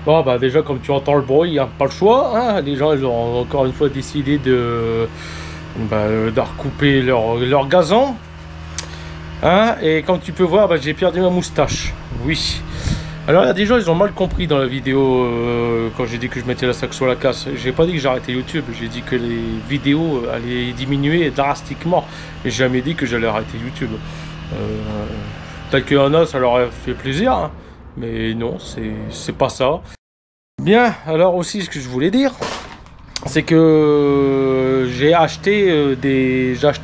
Bon, bah déjà, comme tu entends le bruit, il n'y a pas le choix. Hein. Les gens, ils ont encore une fois décidé de recouper leur gazon. Hein. Et comme tu peux voir, bah, j'ai perdu ma moustache. Oui. Alors, il y a des gens, ils ont mal compris dans la vidéo quand j'ai dit que je mettais la sac sur la casse. J'ai pas dit que j'arrêtais YouTube. J'ai dit que les vidéos allaient diminuer drastiquement. Et j'ai jamais dit que j'allais arrêter YouTube. Peut-être qu'il y en a, ça leur a fait plaisir. Hein. Mais non, c'est pas ça. Bien, alors aussi ce que je voulais dire, c'est que j'ai acheté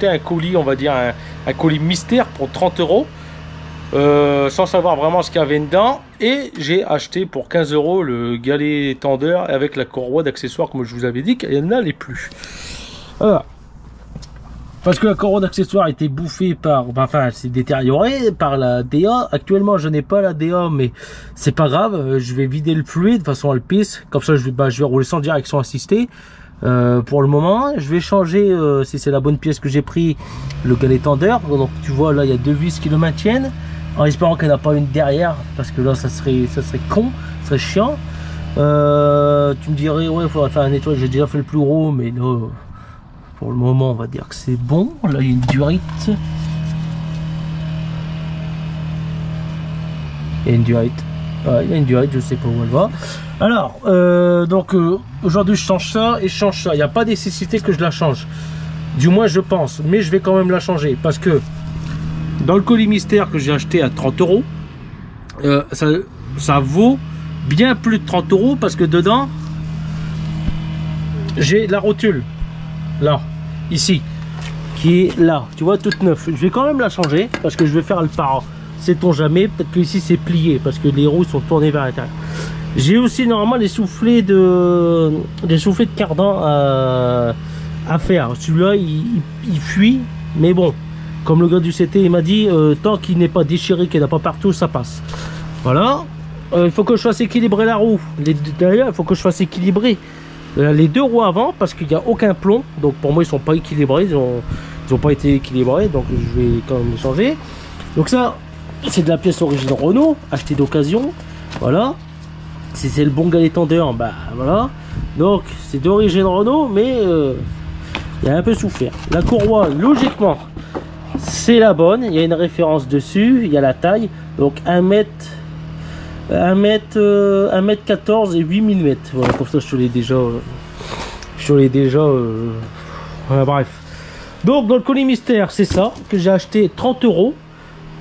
un colis, on va dire un colis mystère pour 30 euros, sans savoir vraiment ce qu'il y avait dedans, et j'ai acheté pour 15 euros le galet tendeur avec la courroie d'accessoires, comme je vous avais dit, qu'il n'allait plus. Voilà. Parce que la courroie d'accessoires a été bouffée par, enfin, c'est détérioré par la DA. Actuellement, je n'ai pas la DA, mais c'est pas grave. Je vais vider le fluide de façon à le pisse. Comme ça, je vais rouler sans direction assistée. Pour le moment, je vais changer, si c'est la bonne pièce que j'ai pris, le galet tendeur. Donc, tu vois, là, il y a deux vis qui le maintiennent. En espérant qu'il n'y en a pas une derrière, parce que là, ça serait con, ça serait chiant. Tu me dirais, ouais, il faudrait faire un nettoyage. J'ai déjà fait le plus gros, mais là... Pour le moment, on va dire que c'est bon. Là, il y a une durite. Il y a une durite. Ouais, il y a une durite, je sais pas où elle va. Alors, donc, aujourd'hui, je change ça et je change ça. Il n'y a pas nécessité que je la change. Du moins, je pense. Mais je vais quand même la changer. Parce que dans le colis mystère que j'ai acheté à 30 euros, ça vaut bien plus de 30 euros parce que dedans, j'ai la rotule. Là, ici, qui est là, tu vois, toute neuve. Je vais quand même la changer parce que je vais faire le par, sait-on jamais, peut-être que ici c'est plié parce que les roues sont tournées vers l'intérieur. J'ai aussi normalement les soufflets de cardan à faire. Celui-là, il fuit, mais bon, comme le gars du CT il m'a dit, tant qu'il n'est pas déchiré, qu'il n'y en a pas partout, ça passe. Voilà. Il faut que je fasse équilibrer la roue. D'ailleurs, il faut que je fasse équilibrer les deux roues avant parce qu'il n'y a aucun plomb, donc pour moi ils sont pas équilibrés, ils ont pas été équilibrés, donc je vais quand même les changer. Donc ça c'est de la pièce origine Renault, achetée d'occasion, voilà. Si c'est le bon galet tendeur, bah voilà, donc c'est d'origine Renault, mais il y a un peu souffert. La courroie, logiquement c'est la bonne, il y a une référence dessus, il y a la taille, donc 1m 14 et 8 mm. Voilà, comme ça je te l'ai déjà. Voilà, bref. Donc dans le colis mystère, c'est ça que j'ai acheté 30 euros.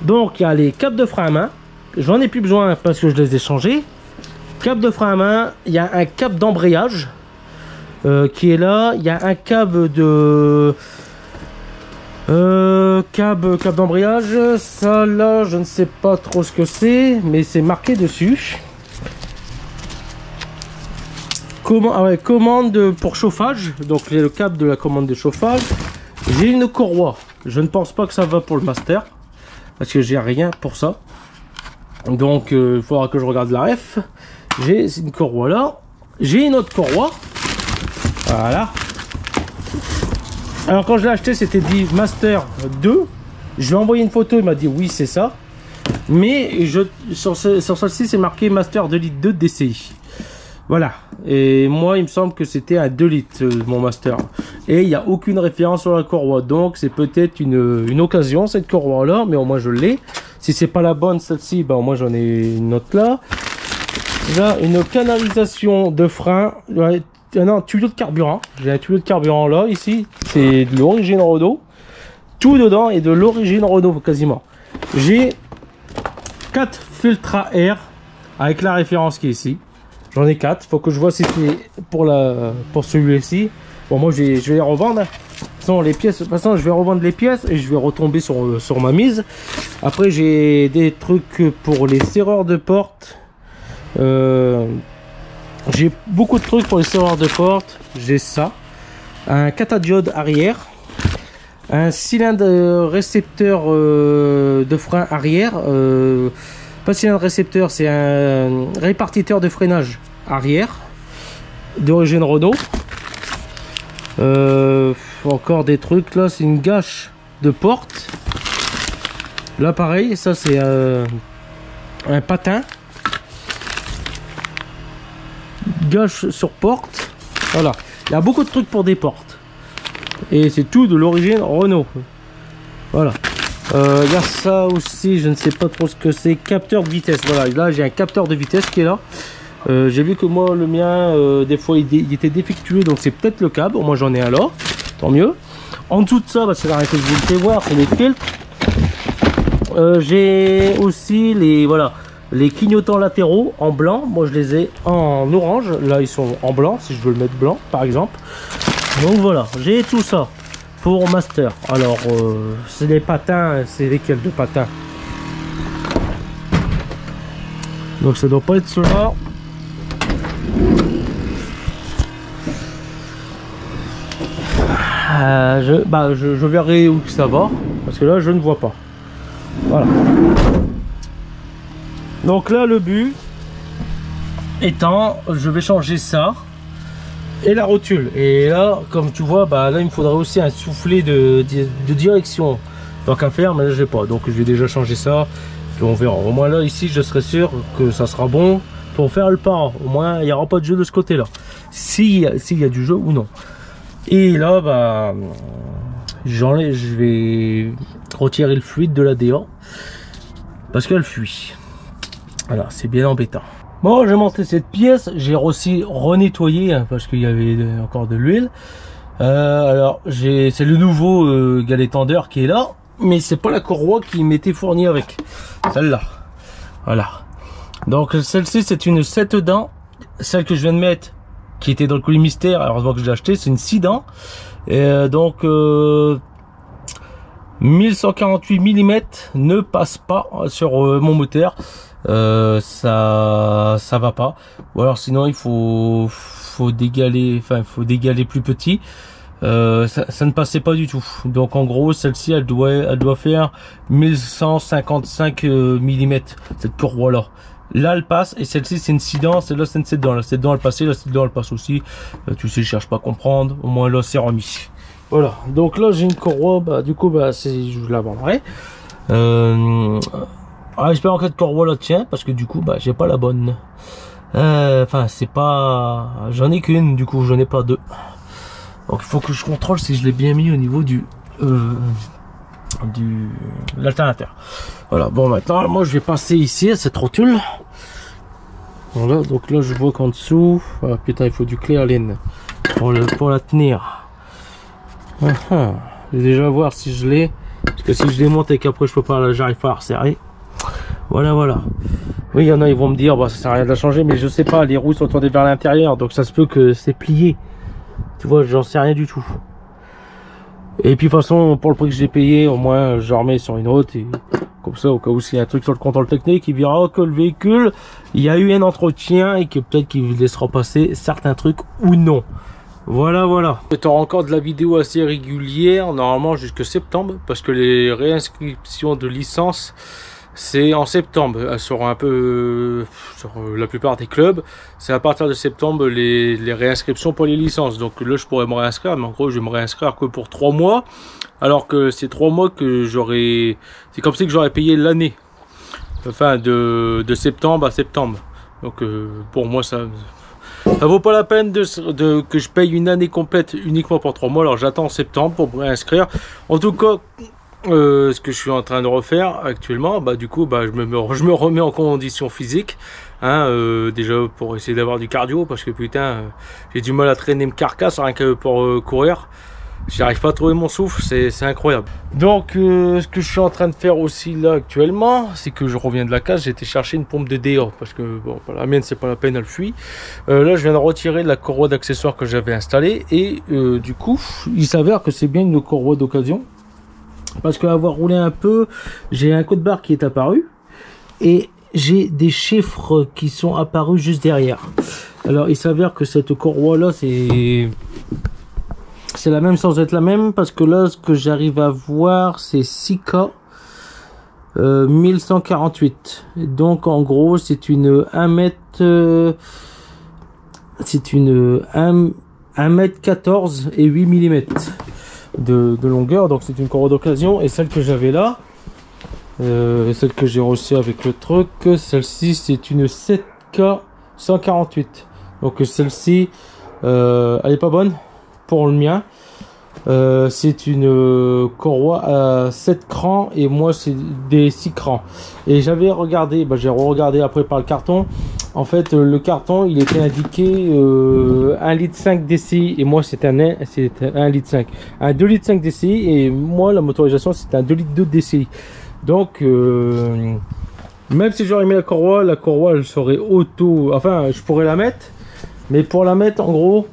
Donc il y a les câbles de frein à main. J'en ai plus besoin parce que je les ai changés. Câble de frein à main, il y a un câble d'embrayage qui est là. Il y a un câble de câble d'embrayage, ça là je ne sais pas trop ce que c'est, mais c'est marqué dessus. Commande pour chauffage, donc le câble de la commande de chauffage. J'ai une courroie, je ne pense pas que ça va pour le master parce que j'ai rien pour ça, donc il faudra que je regarde la ref. J'ai une courroie là, j'ai une autre courroie, voilà. Alors quand je l'ai acheté, c'était dit Master 2. Je lui ai envoyé une photo, il m'a dit oui c'est ça. Mais sur celle-ci c'est marqué Master 2 litres 2 DCI. Voilà. Et moi il me semble que c'était un 2 litres mon Master. Et il n'y a aucune référence sur la courroie. Donc c'est peut-être une occasion cette courroie là. Mais au moins je l'ai. Si c'est pas la bonne celle-ci, ben moi j'en ai une autre là. Là une canalisation de frein. Un tuyau de carburant, j'ai un tuyau de carburant là, ici, c'est de l'origine Renault, tout dedans est de l'origine Renault quasiment. J'ai 4 filtres à air avec la référence qui est ici, j'en ai 4, faut que je vois si c'est pour celui-ci. Bon moi je vais les revendre, les pièces, de toute façon je vais revendre les pièces et je vais retomber sur ma mise. Après j'ai des trucs pour les serreurs de porte, j'ai beaucoup de trucs pour les serreurs de porte. J'ai ça, un catadiode arrière, un cylindre récepteur de frein arrière, pas cylindre récepteur, c'est un répartiteur de freinage arrière d'origine Renault. Encore des trucs là, c'est une gâche de porte. Là pareil, ça c'est un patin. gâche sur porte. Voilà, il y a beaucoup de trucs pour des portes. Et c'est tout de l'origine Renault. Voilà. Il y a ça aussi, je ne sais pas trop ce que c'est. Capteur de vitesse. Voilà, là j'ai un capteur de vitesse qui est là. J'ai vu que moi le mien, des fois il était défectueux, donc c'est peut-être le câble. Moi j'en ai un là, tant mieux. En dessous de ça, bah, c'est la que je vous le fais voir, c'est les filtres. J'ai aussi les clignotants latéraux en blanc. Moi je les ai en orange. Là ils sont en blanc si je veux le mettre blanc par exemple. Donc voilà, j'ai tout ça pour master. Alors c'est les patins, c'est lesquels de patins? Donc ça doit pas être cela. Je verrai où ça va parce que là je ne vois pas. Voilà. Donc là le but étant, je vais changer ça et la rotule. Et là comme tu vois, bah là il me faudrait aussi un soufflet de direction. Tant qu'à faire, mais là je l'ai pas. Donc je vais déjà changer ça. Et on verra. Au moins là ici je serai sûr que ça sera bon pour faire le parent. Au moins il n'y aura pas de jeu de ce côté là. S'il y a du jeu ou non. Et là bah je vais retirer le fluide de la DA parce qu'elle fuit. Voilà, c'est bien embêtant. Bon, j'ai monté cette pièce, j'ai aussi renettoyé hein, parce qu'il y avait encore de l'huile. Alors c'est le nouveau galet tendeur qui est là, mais c'est pas la courroie qui m'était fournie avec celle-là. Voilà. Donc celle-ci c'est une 7 dents, celle que je viens de mettre qui était dans le colis mystère, heureusement que je l'ai acheté, c'est une 6 dents. Et donc 1148 mm ne passe pas sur mon moteur. Ça va pas. Ou alors sinon il faut dégaler, enfin il faut dégaler plus petit. Ça ne passait pas du tout. Donc en gros celle-ci elle doit faire 1155 mm cette courroie là. Là elle passe et celle-ci c'est une 6 dents, celle-là c'est une 7 dents. La 7 dents elle passait, la 7 dents elle passe aussi. Tu sais, je cherche pas à comprendre, au moins là c'est remis. Voilà, donc là j'ai une courroie, bah du coup bah je la vendrai. J'espère que cette courroie là tient parce que du coup bah j'ai pas la bonne. Enfin c'est pas, j'en ai qu'une, du coup j'en ai pas deux. Donc il faut que je contrôle si je l'ai bien mis au niveau de l'alternateur. Voilà, bon maintenant moi je vais passer ici à cette rotule. Voilà, donc là je vois qu'en dessous, ah, putain il faut du clear laine pour la tenir. Je vais déjà voir si je l'ai, parce que si je démonte et qu'après je peux pas, j'arrive pas à resserrer. Voilà. Oui, il y en a, ils vont me dire bah ça sert à rien de la changer, mais je sais pas, les roues sont tournées vers l'intérieur, donc ça se peut que c'est plié. Tu vois, j'en sais rien du tout. Et puis de toute façon, pour le prix que j'ai payé, au moins je remets sur une autre, et comme ça, au cas où s'il y a un truc sur le contrôle technique, il verra que le véhicule, il y a eu un entretien et que peut-être qu'il laissera passer certains trucs ou non. Voilà. Tu auras encore de la vidéo assez régulière, normalement jusque septembre, parce que les réinscriptions de licence, c'est en septembre. Elles seront un peu sur la plupart des clubs. C'est à partir de septembre les réinscriptions pour les licences. Donc là, je pourrais me réinscrire, mais en gros, je vais me réinscrire que pour 3 mois. Alors que c'est 3 mois que j'aurais... C'est comme ça que j'aurais payé l'année. Enfin, de septembre à septembre. Donc pour moi, ça vaut pas la peine que je paye une année complète uniquement pour 3 mois. Alors j'attends septembre pour me réinscrire. En tout cas, ce que je suis en train de refaire actuellement, bah du coup bah je me remets en condition physique, hein, déjà pour essayer d'avoir du cardio, parce que putain j'ai du mal à traîner mes carcasses rien que pour courir. J'arrive pas à trouver mon souffle, c'est incroyable. Donc ce que je suis en train de faire aussi là actuellement, c'est que je reviens de la case, j'ai été chercher une pompe de DA parce que bon, la mienne c'est pas la peine, elle fuit. Là je viens de retirer la courroie d'accessoires que j'avais installée et du coup il s'avère que c'est bien une courroie d'occasion. Parce qu'avoir roulé un peu, j'ai un code barre qui est apparu et j'ai des chiffres qui sont apparus juste derrière. Alors il s'avère que cette courroie là c'est la même sans être la même, parce que là ce que j'arrive à voir c'est 6K 1148. Donc en gros c'est une 1m14 et 8 mm de longueur, donc c'est une courroie d'occasion. Et celle que j'avais là, celle que j'ai reçue avec le truc, celle-ci c'est une 7K 148. Donc celle-ci, elle est pas bonne pour le mien. C'est une courroie à 7 crans et moi c'est des 6 crans. Et j'avais regardé, j'ai regardé après par le carton. En fait, le carton il était indiqué 1,5 litre DCI et moi c'était un 1,5 litre. Un 2,5 litres DCI et moi la motorisation c'était un 2,2 litres DCI. Donc même si j'aurais mis la courroie elle serait auto. Enfin, je pourrais la mettre, mais pour la mettre en gros,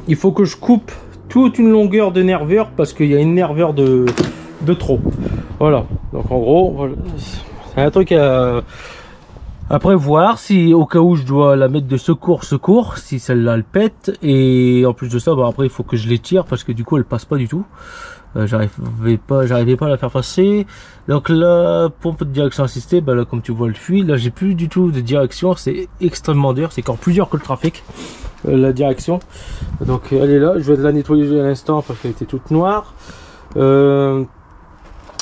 il faut que je coupe toute une longueur de nervure parce qu'il y a une nervure de trop. Voilà, donc en gros voilà. C'est un truc à prévoir si au cas où je dois la mettre de secours si celle-là elle pète. Et en plus de ça après il faut que je l'étire parce que du coup elle passe pas du tout. J'arrivais pas à la faire passer. Donc la pompe de direction assistée, là comme tu vois le fuit, là j'ai plus du tout de direction, c'est extrêmement dur, c'est encore plus dur que le trafic. La direction, donc elle est là, je vais la nettoyer à l'instant parce qu'elle était toute noire. Je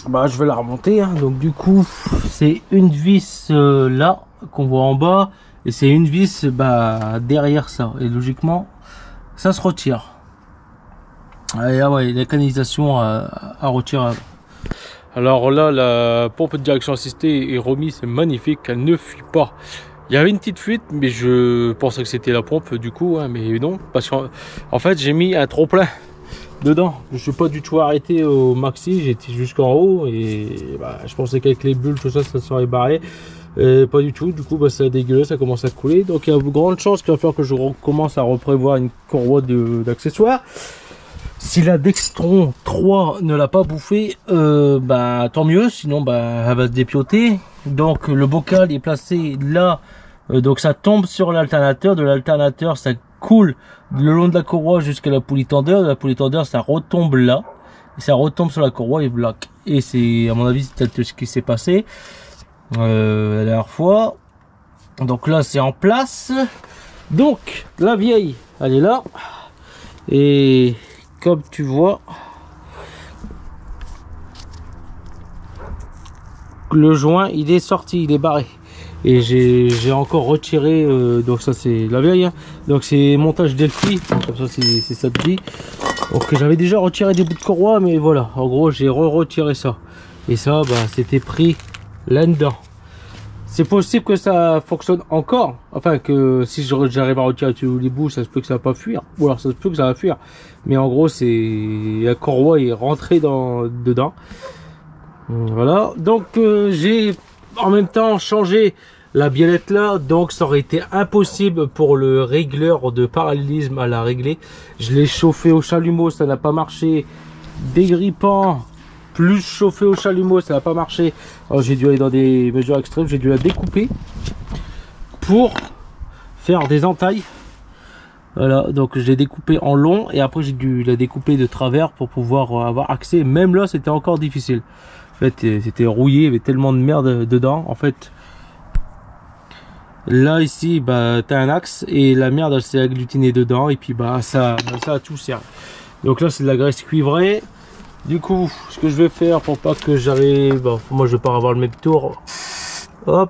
vais la remonter, hein. Donc du coup c'est une vis là qu'on voit en bas et c'est une vis derrière ça et logiquement ça se retire. Et la canalisation à retirer. Alors là la pompe de direction assistée est remise, c'est magnifique, elle ne fuit pas. Il y avait une petite fuite, mais je pensais que c'était la pompe du coup, hein, mais non, parce qu'en fait j'ai mis un trop plein dedans. Je suis pas du tout arrêté au maxi, j'étais jusqu'en haut et je pensais qu'avec les bulles tout ça serait barré. Pas du tout, du coup ça a dégueulé, ça commence à couler. Donc il y a de grandes chances qu'il va falloir que je commence à reprévoir une courroie d'accessoires. Si la Dextron 3 ne l'a pas bouffé, tant mieux, sinon elle va se dépioter. Donc le bocal est placé là. Donc ça tombe sur l'alternateur, de l'alternateur ça coule le long de la courroie jusqu'à la poulie tendeur, de la poulie tendeur ça retombe là, et ça retombe sur la courroie et bloque. Et c'est à mon avis c'est peut-être ce qui s'est passé la dernière fois. Donc là c'est en place, donc la vieille elle est là, et comme tu vois le joint il est sorti, il est barré. Et j'ai encore retiré, donc ça c'est la vieille, hein. Donc c'est montage Delphi, comme ça c'est ça de dit. Donc j'avais déjà retiré des bouts de courroie, mais voilà, en gros j'ai retiré ça. Et ça c'était pris là-dedans. C'est possible que ça fonctionne encore, enfin que si j'arrive à retirer tous les bouts, ça se peut que ça va pas fuir, ou alors ça se peut que ça va fuir. Mais en gros c'est la courroie est rentrée dedans. Voilà, donc j'ai en même temps changé la biellette là, donc ça aurait été impossible pour le régleur de parallélisme à la régler. Je l'ai chauffé au chalumeau, ça n'a pas marché. Dégrippant plus chauffé au chalumeau, ça n'a pas marché. Alors j'ai dû aller dans des mesures extrêmes, j'ai dû la découper pour faire des entailles. Voilà, donc je l'ai découpé en long et après j'ai dû la découper de travers pour pouvoir avoir accès. Même là c'était encore difficile. En fait c'était rouillé, il y avait tellement de merde dedans. En fait là ici t'as un axe et la merde elle s'est agglutinée dedans et puis ça a tout servi. Donc là c'est de la graisse cuivrée. Du coup ce que je vais faire pour pas que j'arrive, moi je vais pas avoir le même tour, hop,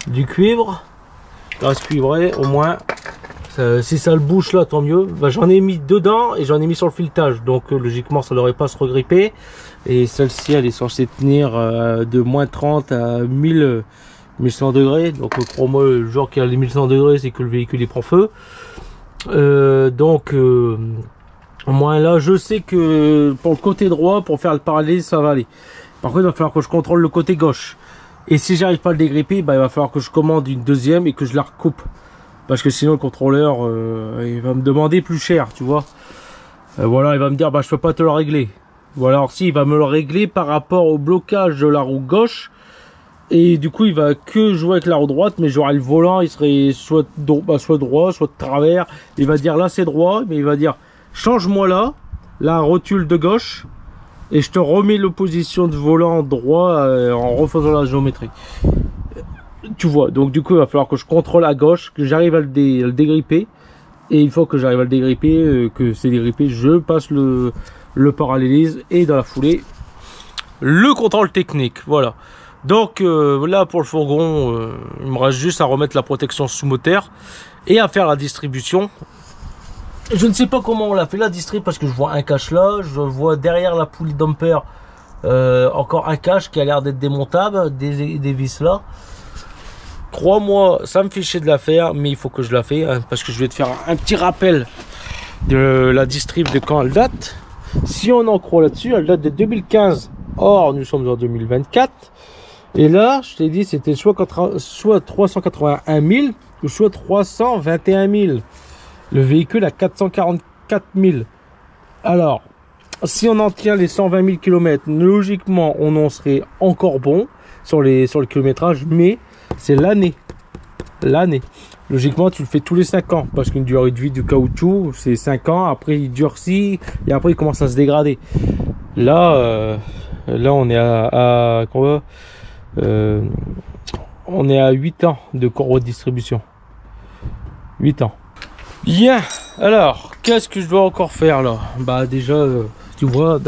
du cuivre, graisse cuivrée au moins. Si ça le bouche là tant mieux. J'en ai mis dedans et j'en ai mis sur le filetage, donc logiquement ça n'aurait pas se regripper. Et celle-ci elle est censée tenir de moins 30 à 1100 degrés, donc crois-moi le jour qu'il y a les 1100 degrés c'est que le véhicule il prend feu. Au moins là je sais que pour le côté droit, pour faire le parallèle ça va aller. Par contre il va falloir que je contrôle le côté gauche, et si j'arrive pas à le dégripper, il va falloir que je commande une deuxième et que je la recoupe. Parce que sinon le contrôleur il va me demander plus cher, tu vois. Voilà, il va me dire je peux pas te le régler. Voilà, alors si il va me le régler par rapport au blocage de la roue gauche. Et du coup il va que jouer avec la roue droite, mais j'aurai le volant, il serait soit droit, soit de travers. Il va dire là c'est droit, mais il va dire change-moi là, la rotule de gauche, et je te remets l'opposition de volant droit en refaisant la géométrie. Tu vois, donc du coup il va falloir que je contrôle à gauche, que j'arrive à le dégripper, et une fois que j'arrive à le dégripper, que c'est dégrippé, je passe le parallélisme, et dans la foulée le contrôle technique. Voilà, Donc là pour le fourgon, il me reste juste à remettre la protection sous moteur et à faire la distribution. Je ne sais pas comment on l'a fait la distrib parce que je vois un cache là, je vois derrière la poulie dumper encore un cache qui a l'air d'être démontable, des vis là. Crois-moi, ça me fait chier de la faire, mais il faut que je la fasse hein, parce que je vais te faire un petit rappel de la distrib de quand elle date. Si on en croit là-dessus, elle date de 2015. Or, nous sommes en 2024. Et là, je t'ai dit, c'était soit 381 000 ou soit 321 000. Le véhicule a 444 000. Alors, si on en tient les 120 000 km, logiquement, on en serait encore bon sur le kilométrage, mais c'est l'année. Logiquement, tu le fais tous les 5 ans, parce qu'une durée de vie du caoutchouc, c'est 5 ans, après il durcit, et après il commence à se dégrader. Là, on est à quoi on est à 8 ans de courroie de distribution. 8 ans. Bien, alors, qu'est-ce que je dois encore faire là? Bah déjà, tu vois,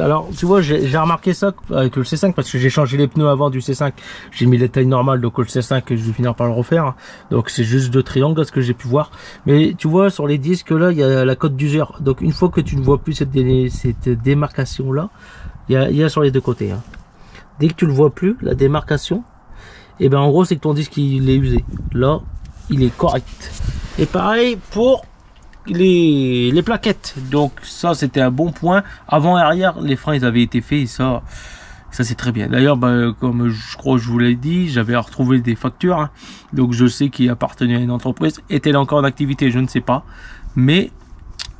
j'ai remarqué ça avec le C5 parce que j'ai changé les pneus avant du C5. J'ai mis les tailles normales, donc le C5, je vais finir par le refaire. Donc c'est juste 2 triangles, ce que j'ai pu voir. Mais tu vois, sur les disques là, il y a la cote d'usure. Donc une fois que tu ne vois plus cette démarcation là, il y a sur les deux côtés. Hein. Dès que tu le vois plus, la démarcation, et ben en gros c'est que ton disque il est usé. Là, il est correct. Et pareil pour les plaquettes. Donc ça c'était un bon point. Avant et arrière, les freins ils avaient été faits et ça c'est très bien. D'ailleurs, comme je crois que je vous l'ai dit, j'avais retrouvé des factures. Hein. Donc je sais qu'il appartenait à une entreprise. Est-elle encore en activité? Je ne sais pas. Mais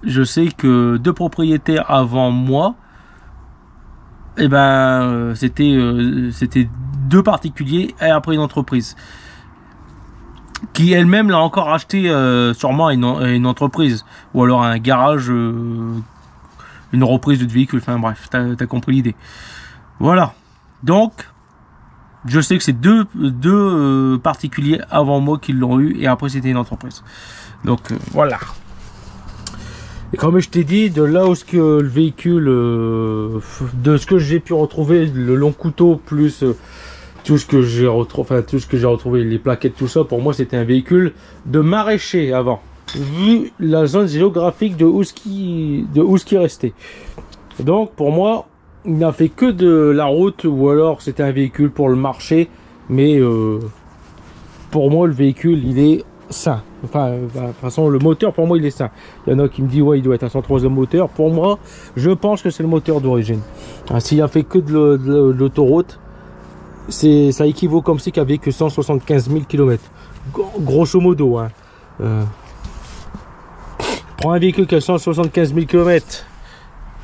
je sais que 2 propriétaires avant moi, et ben c'était 2 particuliers et après une entreprise qui elle-même l'a encore acheté sûrement à une entreprise ou alors à un garage, une reprise de véhicule. Enfin bref, t'as compris l'idée. Voilà. Donc je sais que c'est deux particuliers avant moi qui l'ont eu et après c'était une entreprise. Donc voilà. Et comme je t'ai dit, de là où le véhicule, de ce que j'ai pu retrouver, le long couteau plus tout ce que j'ai retrouvé, les plaquettes, tout ça, pour moi c'était un véhicule de maraîcher avant, vu la zone géographique de où ce qui restait. Donc pour moi, il n'a fait que de la route ou alors c'était un véhicule pour le marché, mais pour moi le véhicule il est sain. Enfin, de toute façon, le moteur pour moi il est sain. Il y en a qui me disent ouais, il doit être un 103e moteur. Pour moi, je pense que c'est le moteur d'origine. S'il a fait que de l'autoroute, ça équivaut comme si qu'il avait que 175 000 km. Grosso modo. Hein. Prends un véhicule qui a 175 000 km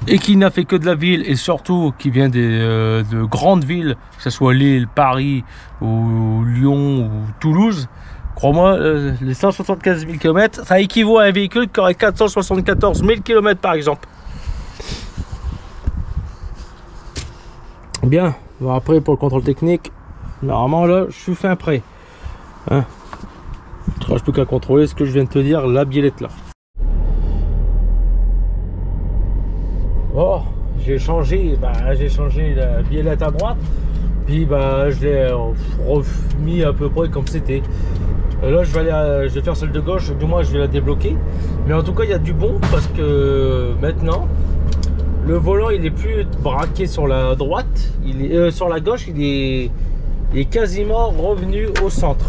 et qui n'a fait que de la ville et surtout qui vient de grandes villes, que ce soit Lille, Paris, ou Lyon ou Toulouse. Crois-moi, les 175 000 km, ça équivaut à un véhicule qui aurait 474 000 km par exemple. Bien, bon, après pour le contrôle technique, normalement là, je suis fin prêt. Hein, il ne reste plus qu'à contrôler ce que je viens de te dire, la biellette là. Bon, j'ai changé la biellette à droite, puis je l'ai remis à peu près comme c'était. Là je vais faire celle de gauche, du moins je vais la débloquer. Mais en tout cas il y a du bon parce que maintenant le volant il est plus braqué sur la droite, il est sur la gauche, il est quasiment revenu au centre.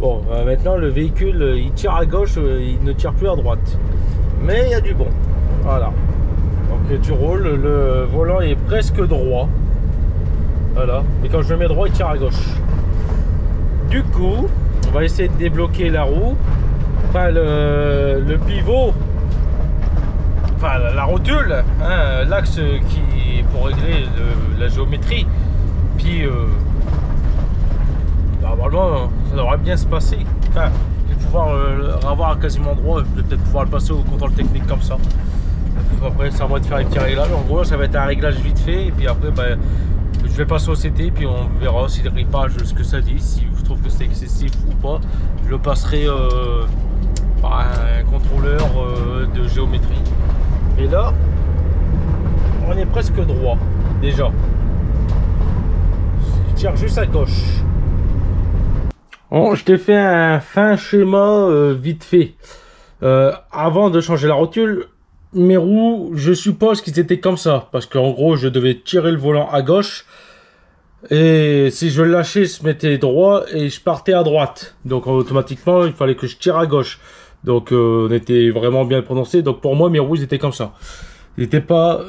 Bon maintenant le véhicule il tire à gauche, il ne tire plus à droite. Mais il y a du bon. Voilà. Donc tu roules, le volant est presque droit. Voilà. Et quand je le mets droit, il tire à gauche. Du coup, on va essayer de débloquer la roue, enfin le pivot, enfin la rotule, hein, l'axe qui pour régler la géométrie. Puis normalement ça devrait bien se passer. Enfin, je vais pouvoir avoir quasiment droit, je vais peut-être pouvoir le passer au contrôle technique comme ça. Après c'est à moi de faire les petits réglages. En gros ça va être un réglage vite fait et puis après je vais passer au CT puis on verra si le ripage ce que ça dit, si je trouve que c'est excessif ou pas. Je le passerai par un contrôleur de géométrie. Et là on est presque droit déjà. qui tire juste à gauche. Bon, je t'ai fait un fin schéma vite fait. Avant de changer la rotule, mes roues, je suppose qu'ils étaient comme ça. Parce qu'en gros, je devais tirer le volant à gauche. Et si je le lâchais, je se mettait droit et je partais à droite. Donc automatiquement, il fallait que je tire à gauche. Donc on était vraiment bien prononcé. Donc pour moi, mes roues, ils étaient comme ça. Ils n'étaient pas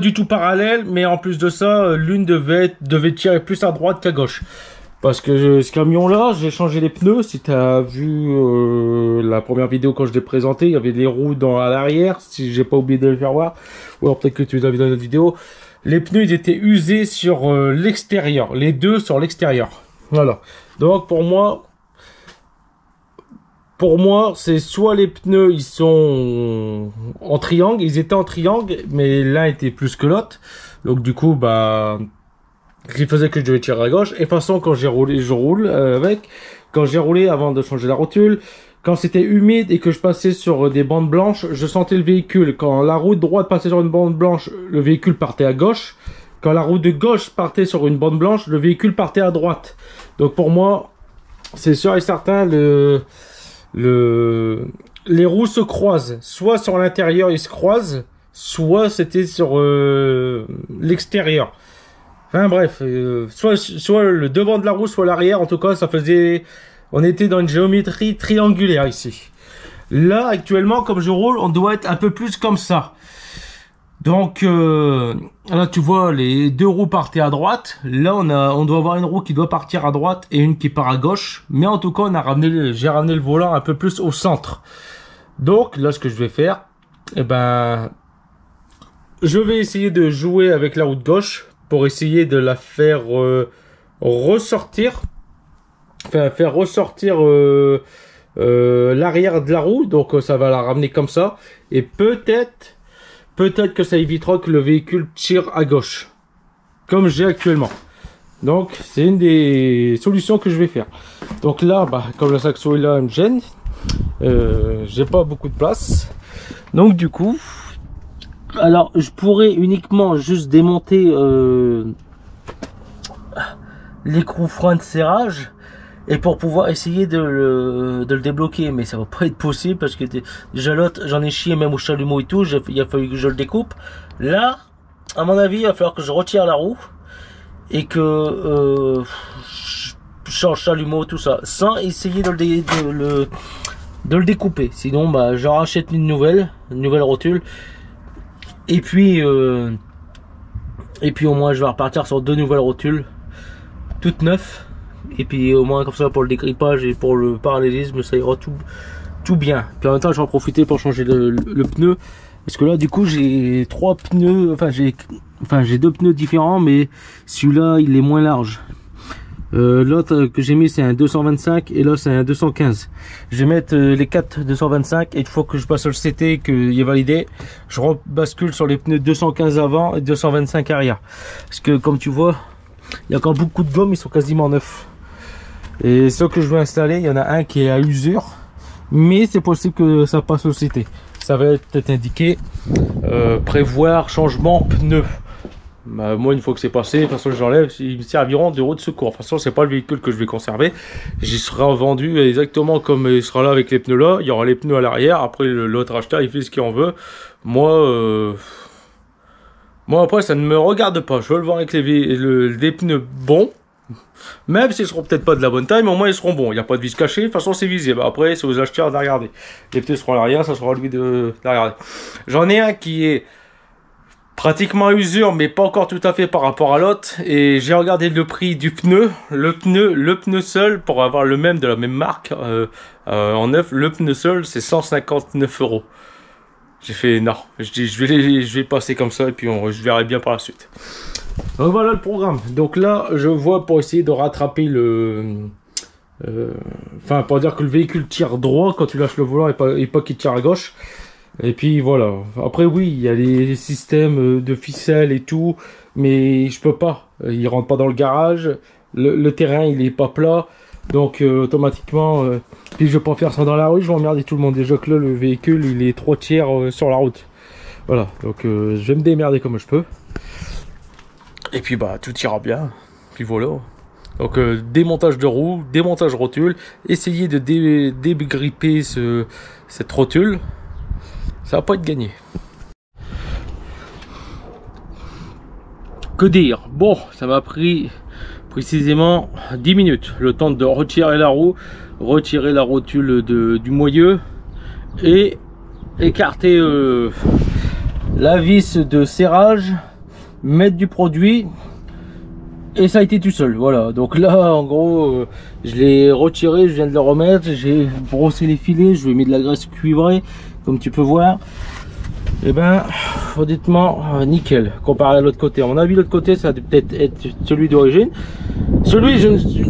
du tout parallèles. Mais en plus de ça, l'une devait tirer plus à droite qu'à gauche. Parce que ce camion-là, j'ai changé les pneus. Si tu as vu la première vidéo quand je l'ai présenté, il y avait des roues à l'arrière. Si j'ai pas oublié de le faire voir. Ou alors peut-être que tu l'as vu dans une autre vidéo. Les pneus, ils étaient usés sur l'extérieur. Les deux sur l'extérieur. Voilà. Donc pour moi, c'est soit les pneus, ils sont en triangle. Ils étaient en triangle, mais l'un était plus que l'autre. Donc du coup, ce qui faisait que je devais tirer à gauche. Et de toute façon, quand j'ai roulé, je roule avec. Quand j'ai roulé avant de changer la rotule, quand c'était humide et que je passais sur des bandes blanches, je sentais le véhicule. Quand la roue de droite passait sur une bande blanche, le véhicule partait à gauche. Quand la roue de gauche partait sur une bande blanche, le véhicule partait à droite. Donc pour moi, c'est sûr et certain, les roues se croisent. Soit sur l'intérieur, ils se croisent, soit c'était sur l'extérieur. Enfin bref, soit le devant de la roue, soit l'arrière. En tout cas, ça faisait... On était dans une géométrie triangulaire ici. Là, actuellement, comme je roule, on doit être un peu plus comme ça. Donc, là, tu vois, les deux roues partaient à droite. Là, on doit avoir une roue qui doit partir à droite et une qui part à gauche. Mais en tout cas, j'ai ramené le volant un peu plus au centre. Donc, là, ce que je vais faire, je vais essayer de jouer avec la roue de gauche pour essayer de la faire ressortir. Enfin, faire ressortir l'arrière de la roue. Donc, ça va la ramener comme ça. Et peut-être que ça évitera que le véhicule tire à gauche. Comme j'ai actuellement. Donc, c'est une des solutions que je vais faire. Donc là, comme le saxo est là, il me gêne. J'ai pas beaucoup de place. Donc, du coup... Alors, je pourrais uniquement juste démonter l'écrou frein de serrage et pour pouvoir essayer de le débloquer, mais ça va pas être possible parce que déjà l'autre, j'en ai chié même au chalumeau et tout, il a fallu que je le découpe. Là, à mon avis, il va falloir que je retire la roue et que je change chalumeau, tout ça, sans essayer de le découper. Sinon, j'en rachète une nouvelle rotule. Et puis au moins je vais repartir sur deux nouvelles rotules toutes neuves. Et puis au moins comme ça pour le dégrippage et pour le parallélisme ça ira tout bien. Puis en même temps je vais en profiter pour changer le pneu. Parce que là du coup j'ai trois pneus, j'ai deux pneus différents mais celui-là il est moins large. L'autre que j'ai mis c'est un 225 et là c'est un 215. Je vais mettre les 4 225 et une fois que je passe sur le CT qu'il est validé, je rebascule sur les pneus 215 avant et 225 arrière. Parce que comme tu vois, il y a encore beaucoup de gomme, ils sont quasiment neufs. Et ceux que je vais installer, il y en a un qui est à usure, mais c'est possible que ça passe au CT. Ça va être indiqué prévoir changement pneus. Moi une fois que c'est passé, de toute façon j'enlève, ils me serviront de roue de secours. De toute façon c'est pas le véhicule que je vais conserver, j'y sera vendu exactement comme il sera là avec les pneus là. Il y aura les pneus à l'arrière, après l'autre acheteur il fait ce qu'il en veut. Moi après ça ne me regarde pas, je veux le voir avec des pneus bons. Même s'ils seront peut-être pas de la bonne taille, mais au moins ils seront bons. Il n'y a pas de vis cachée, de toute façon c'est visible. Après c'est aux acheteurs de la regarder. Les pneus seront à l'arrière, ça sera à lui de la regarder. J'en ai un qui est pratiquement à usure, mais pas encore tout à fait par rapport à l'autre. Et j'ai regardé le prix du pneu. Le pneu seul, pour avoir le même de la même marque en neuf, le pneu seul c'est 159 €. J'ai fait non, je dis je vais passer comme ça et puis je verrai bien par la suite. Donc voilà le programme. Donc là je vois pour essayer de rattraper pour dire que le véhicule tire droit quand tu lâches le volant et pas qu'il tire à gauche. Et puis voilà. Après oui, il y a les systèmes de ficelles et tout, mais je peux pas. Il rentre pas dans le garage. Le terrain il est pas plat, donc automatiquement. Puis je vais pas faire ça dans la rue, je vais emmerder tout le monde. Déjà que là le véhicule il est 3/4 sur la route. Voilà. Donc je vais me démerder comme je peux. Et puis tout ira bien. puis voilà. Donc démontage de roue, démontage rotule, essayer de dégripper cette rotule, ça va pas être gagné. Que dire? Bon, ça m'a pris précisément 10 minutes, le temps de retirer la roue, retirer la rotule du moyeu et écarter la vis de serrage, mettre du produit. Et ça a été tout seul, voilà. Donc là, en gros, je l'ai retiré, je viens de le remettre, j'ai brossé les filets, je lui ai mis de la graisse cuivrée, comme tu peux voir. Et ben, honnêtement, nickel, comparé à l'autre côté. À mon avis, l'autre côté, ça va peut-être être celui d'origine. Celui,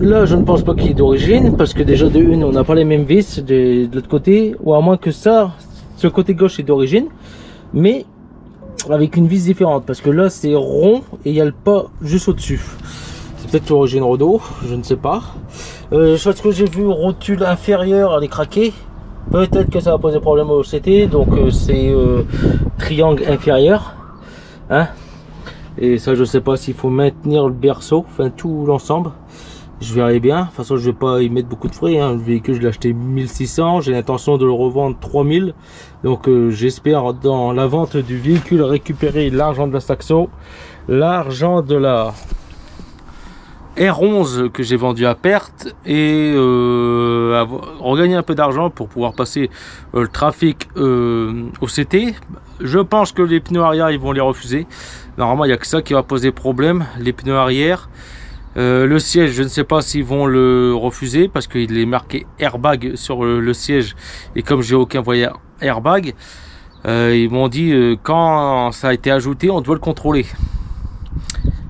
là, je ne pense pas qu'il est d'origine, parce que déjà, de une, on n'a pas les mêmes vis de l'autre côté, ou à moins que ça, ce côté gauche est d'origine, mais avec une vis différente, parce que là c'est rond et il y a le pas juste au dessus. C'est peut-être l'origine Rodo, je ne sais pas. Chose que j'ai vu, rotule inférieure elle est craquée, peut-être que ça va poser problème au CT. Donc c'est triangle inférieur, hein. Et ça je sais pas s'il faut maintenir le berceau, enfin tout l'ensemble, je verrai bien. De toute façon je vais pas y mettre beaucoup de frais, hein. Le véhicule je l'ai acheté 1600, j'ai l'intention de le revendre 3000. Donc j'espère dans la vente du véhicule récupérer l'argent de la Saxo, l'argent de la R11 que j'ai vendu à perte, et regagner un peu d'argent pour pouvoir passer le trafic au CT. Je pense que les pneus arrière ils vont les refuser. Normalement il n'y a que ça qui va poser problème, les pneus arrière. Le siège, je ne sais pas s'ils vont le refuser parce qu'il est marqué airbag sur le siège, et comme j'ai aucun voyant airbag, ils m'ont dit quand ça a été ajouté on doit le contrôler.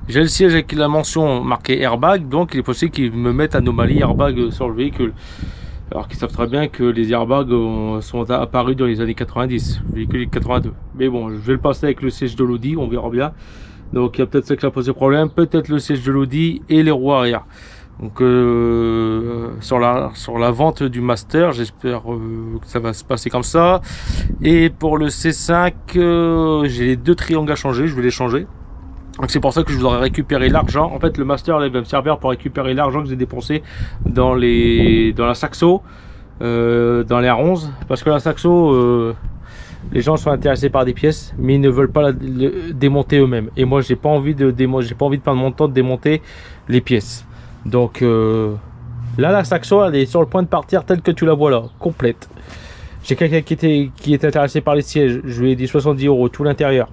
J'ai le siège avec la mention marquée airbag, donc il est possible qu'ils me mettent anomalie airbag sur le véhicule, alors qu'ils savent très bien que les airbags sont apparus dans les années 90, le véhicule est 82. Mais bon, je vais le passer avec le siège de l'Audi, on verra bien. Donc il y a peut-être ça qui a posé problème, peut-être le siège de l'Audi et les roues arrière. Donc sur la vente du Master, j'espère que ça va se passer comme ça. Et pour le C5, j'ai les deux triangles à changer, je vais les changer. Donc c'est pour ça que je voudrais récupérer l'argent. En fait le Master là, il va me servir pour récupérer l'argent que j'ai dépensé dans la Saxo, dans les R11. Parce que la Saxo... les gens sont intéressés par des pièces, mais ils ne veulent pas la démonter eux-mêmes. Et moi, j'ai pas envie de perdre mon temps de démonter les pièces. Donc là, la Saxo, elle est sur le point de partir telle que tu la vois là, complète. J'ai quelqu'un qui est intéressé par les sièges. Je lui ai dit 70 € tout l'intérieur.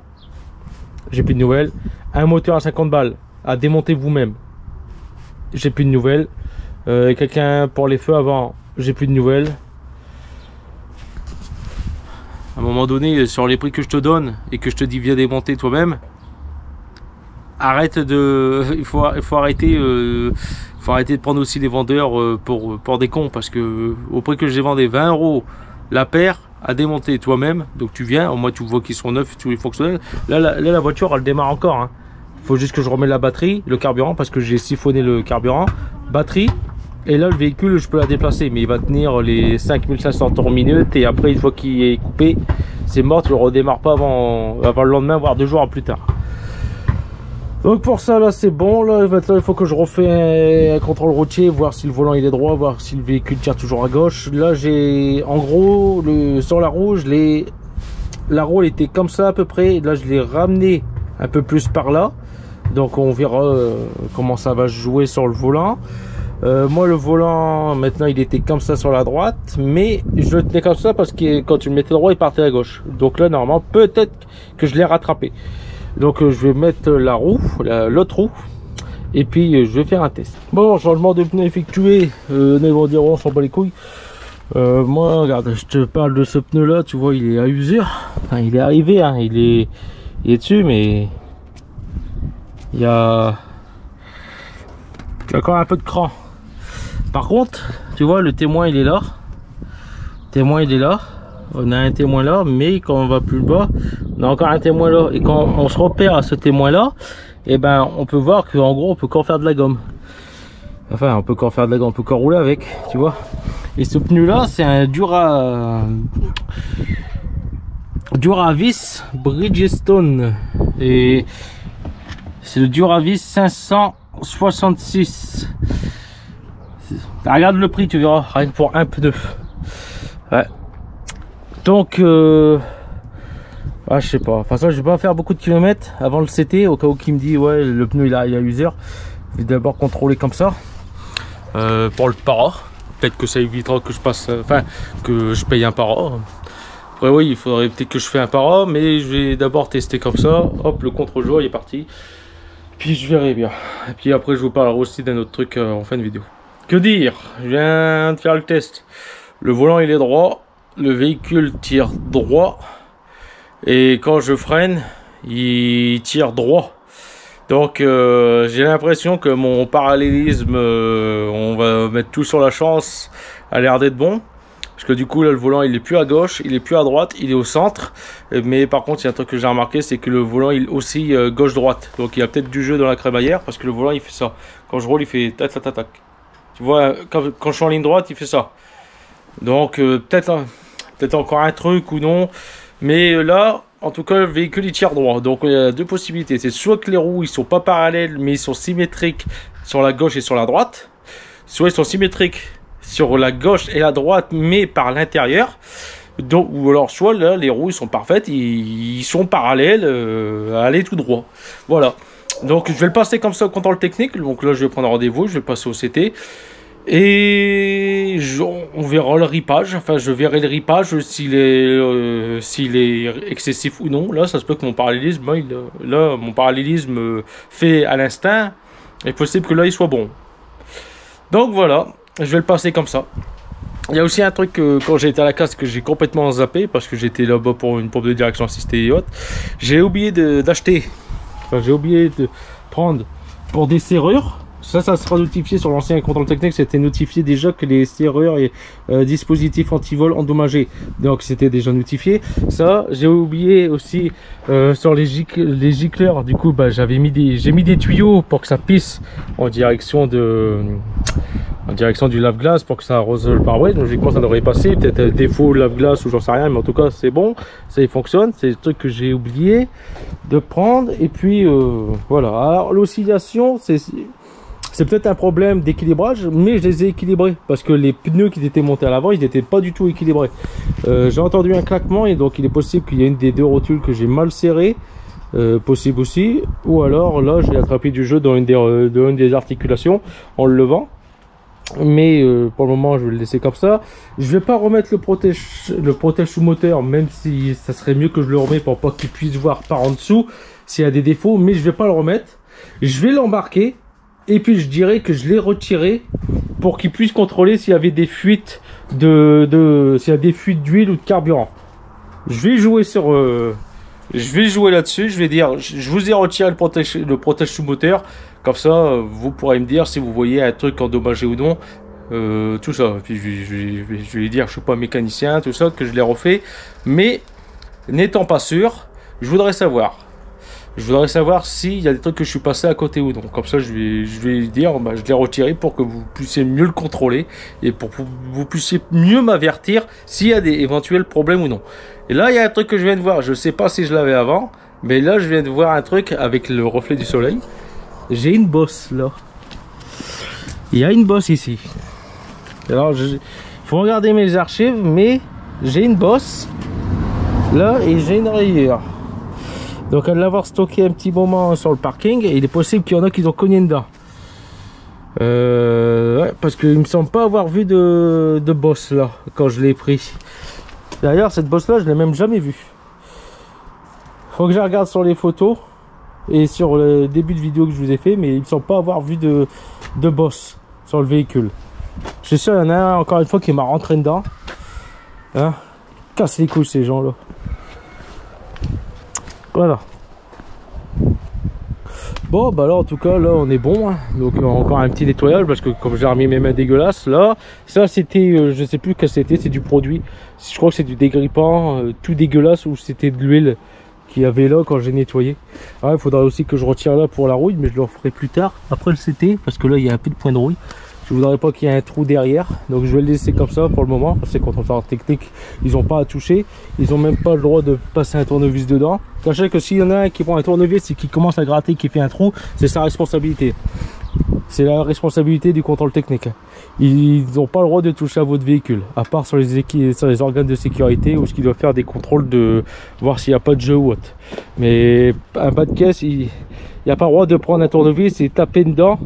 J'ai plus de nouvelles. Un moteur à 50 balles à démonter vous-même. J'ai plus de nouvelles. Quelqu'un pour les feux avant. J'ai plus de nouvelles. À un moment donné, sur les prix que je te donne et que je te dis viens démonter toi-même, arrête de, il faut arrêter de prendre aussi les vendeurs pour des cons, parce que au prix que je les vendais 20 € la paire à démonter toi-même, donc tu viens, au moins tu vois qu'ils sont neufs, tous les fonctionnels. Là la voiture elle démarre encore, hein. Faut juste que je remette la batterie, le carburant, parce que j'ai siphonné le carburant, batterie. Et là le véhicule je peux la déplacer, mais il va tenir les 5500 tours minutes, et après une fois qu'il est coupé c'est mort, tu le redémarres pas avant le lendemain, voire 2 jours plus tard. Donc pour ça là c'est bon. Là il faut que je refais un contrôle routier, voir si le volant il est droit, voir si le véhicule tire toujours à gauche. Là j'ai en gros sur la roue, la roue elle était comme ça à peu près, et là je l'ai ramené un peu plus par là, donc on verra comment ça va jouer sur le volant. Moi le volant maintenant il était comme ça sur la droite, mais je le tenais comme ça parce que quand tu le mettais droit il partait à gauche. Donc là normalement peut-être que je l'ai rattrapé. Donc je vais mettre la roue, l'autre roue, et puis je vais faire un test. Bon, changement de pneu effectué. Ils vont dire on s'en bat les couilles. Moi regarde, je te parle de ce pneu là, tu vois il est à usure. Enfin, il est arrivé, hein, il est dessus, mais il y a encore un peu de cran. Par contre, tu vois, le témoin il est là. Le témoin il est là. On a un témoin là, mais quand on va plus bas, on a encore un témoin là. Et quand on se repère à ce témoin là, et ben on peut voir qu'en gros on peut encore faire de la gomme. Enfin, on peut encore faire de la gomme, on peut encore rouler avec, tu vois. Et ce pneu là, c'est un Duravis Bridgestone. Et c'est le Duravis 500 66. Regarde le prix, tu verras, rien que pour un pneu. Ouais. Donc je sais pas, enfin ça je vais pas faire beaucoup de kilomètres avant le CT, au cas où qui me dit ouais le pneu il a user. Je vais d'abord contrôler comme ça pour le para. Peut-être que ça évitera que je passe, que je paye un para. Après oui, il faudrait peut-être que je fais un para, mais je vais d'abord tester comme ça. Hop, le contre-jour il est parti. Puis je verrai bien. Et puis après je vous parlerai aussi d'un autre truc en fin de vidéo. Que dire? Je viens de faire le test. Le volant il est droit, le véhicule tire droit. Et quand je freine, il tire droit. Donc j'ai l'impression que mon parallélisme, on va mettre tout sur la chance, a l'air d'être bon. Parce que du coup là le volant il est plus à gauche, il est plus à droite, il est au centre. Mais par contre il y a un truc que j'ai remarqué, c'est que le volant il est aussi gauche-droite. Donc il y a peut-être du jeu dans la crémaillère parce que le volant il fait ça. Quand je roule il fait tac tac tac tac. Tu vois, quand je suis en ligne droite il fait ça. Donc peut-être encore un truc ou non. Mais là, en tout cas, le véhicule il tire droit. Donc il y a deux possibilités. C'est soit que les roues ils sont pas parallèles, mais ils sont symétriques sur la gauche et sur la droite. Soit ils sont symétriques sur la gauche et la droite, mais par l'intérieur. Donc, ou alors soit là, les roues ils sont parfaites, ils sont parallèles, aller tout droit. Voilà. Donc je vais le passer comme ça au contrôle technique. Donc là je vais prendre rendez-vous, je vais passer au CT. Et on verra le ripage, enfin je verrai le ripage s'il est excessif ou non. Là ça se peut que mon parallélisme, mon parallélisme fait à l'instinct, il est possible que là il soit bon. Donc voilà, je vais le passer comme ça. Il y a aussi un truc quand j'ai été à la casse que j'ai complètement zappé parce que j'étais là-bas pour une pompe de direction assistée et autres. J'ai oublié d'acheter, j'ai oublié de prendre pour des serrures. Ça sera notifié sur l'ancien contrôle technique. C'était notifié déjà que les serrures et dispositifs anti-vol endommagés. Donc c'était déjà notifié. Ça, j'ai oublié aussi sur les gicleurs. Du coup, j'ai mis des tuyaux pour que ça pisse en direction du lave-glace pour que ça arrose le pare-brise. Logiquement, ça devrait passer. Peut-être défaut lave-glace ou j'en sais rien, mais en tout cas, c'est bon. Ça y fonctionne. C'est le truc que j'ai oublié de prendre. Et puis voilà. Alors l'oscillation, c'est peut-être un problème d'équilibrage, mais je les ai équilibrés parce que les pneus qui étaient montés à l'avant, ils n'étaient pas du tout équilibrés. J'ai entendu un claquement et donc il est possible qu'il y ait une des deux rotules que j'ai mal serrée, possible aussi, ou alors là j'ai attrapé du jeu dans une des articulations en le levant. Mais pour le moment je vais le laisser comme ça. Je vais pas remettre le protège sous moteur, même si ça serait mieux que je le remette pour pas qu'il puisse voir par en dessous s'il y a des défauts, mais je vais pas le remettre. Je vais l'embarquer. Et puis je dirais que je l'ai retiré pour qu'il puisse contrôler s'il y avait des fuites s'il y a des fuites d'huile ou de carburant. Je vais jouer là-dessus. Je vais dire, je vous ai retiré le protège sous moteur. Comme ça, vous pourrez me dire si vous voyez un truc endommagé ou non. Tout ça. Puis je vais lui dire, je suis pas mécanicien, tout ça, que je l'ai refait. Mais n'étant pas sûr, je voudrais savoir s'il y a des trucs que je suis passé à côté ou non. Comme ça, je vais lui dire, je l'ai retiré pour que vous puissiez mieux le contrôler et pour que vous puissiez mieux m'avertir s'il y a des éventuels problèmes ou non. Et là, il y a un truc que je viens de voir. Je ne sais pas si je l'avais avant, mais là, je viens de voir un truc avec le reflet du soleil. J'ai une bosse là. Il y a une bosse ici. Alors, faut regarder mes archives, mais j'ai une bosse là et j'ai une rayure. Donc à l'avoir stocké un petit moment sur le parking, et il est possible qu'il y en a qui ont cogné dedans. Ouais, parce qu'il me semble pas avoir vu de bosse là quand je l'ai pris. D'ailleurs cette bosse là je l'ai même jamais vue. Faut que je regarde sur les photos et sur le début de vidéo que je vous ai fait, mais il me semble pas avoir vu de bosse sur le véhicule. Je suis sûr il y en a un encore une fois qui m'a rentré dedans. Hein, casse les couilles ces gens là. Voilà. Bon bah là en tout cas là on est bon, hein. Donc encore un petit nettoyage parce que comme j'ai remis mes mains dégueulasses là, ça c'était je sais plus quel c'était, c'est du produit, je crois que c'est du dégrippant tout dégueulasse, ou c'était de l'huile qu'il y avait là quand j'ai nettoyé. Ah, il faudra aussi que je retire là pour la rouille, mais je le referai plus tard après le CT parce que là il y a un peu de point de rouille. Je voudrais pas qu'il y ait un trou derrière, donc je vais le laisser comme ça pour le moment. C'est contrôleur technique, ils n'ont pas à toucher, ils n'ont même pas le droit de passer un tournevis dedans. Sachez que s'il y en a un qui prend un tournevis et qui commence à gratter, qui fait un trou, c'est sa responsabilité. c'est la responsabilité du contrôle technique. Ils n'ont pas le droit de toucher à votre véhicule, à part sur les organes de sécurité, où ils doivent faire des contrôles de voir s'il n'y a pas de jeu ou autre. Mais un bas de caisse, il n'y a pas le droit de prendre un tournevis et taper dedans.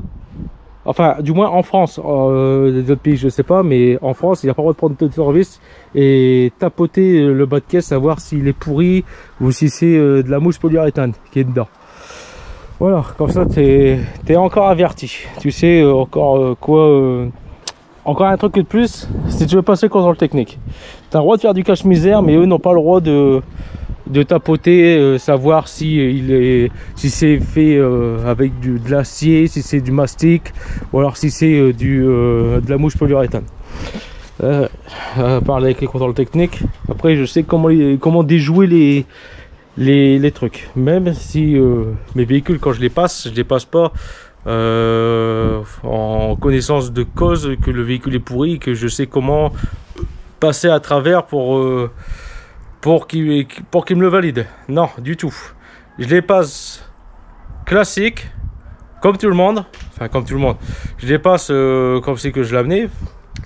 Enfin, du moins en France, les autres pays je sais pas, mais en France il n'y a pas le droit de prendre le tournevis et tapoter le bas de caisse, savoir s'il est pourri ou si c'est de la mousse polyuréthane qui est dedans. Voilà, comme ça t'es encore averti. Tu sais encore quoi. Encore un truc de plus, si tu veux passer le contrôle technique. Tu as le droit de faire du cache-misère, mais eux n'ont pas le droit de tapoter, savoir si c'est fait avec de l'acier, si c'est du mastic, ou alors si c'est de la mouche polyuréthane. Parler avec les contrôles techniques. Après, je sais comment déjouer les trucs. Même si mes véhicules, quand je les passe pas en connaissance de cause que le véhicule est pourri, que je sais comment passer à travers pour qu'il me le valide. Non, du tout. Je les passe classique, comme tout le monde. Enfin, comme tout le monde. Je les passe comme c'est que je l'ai amené.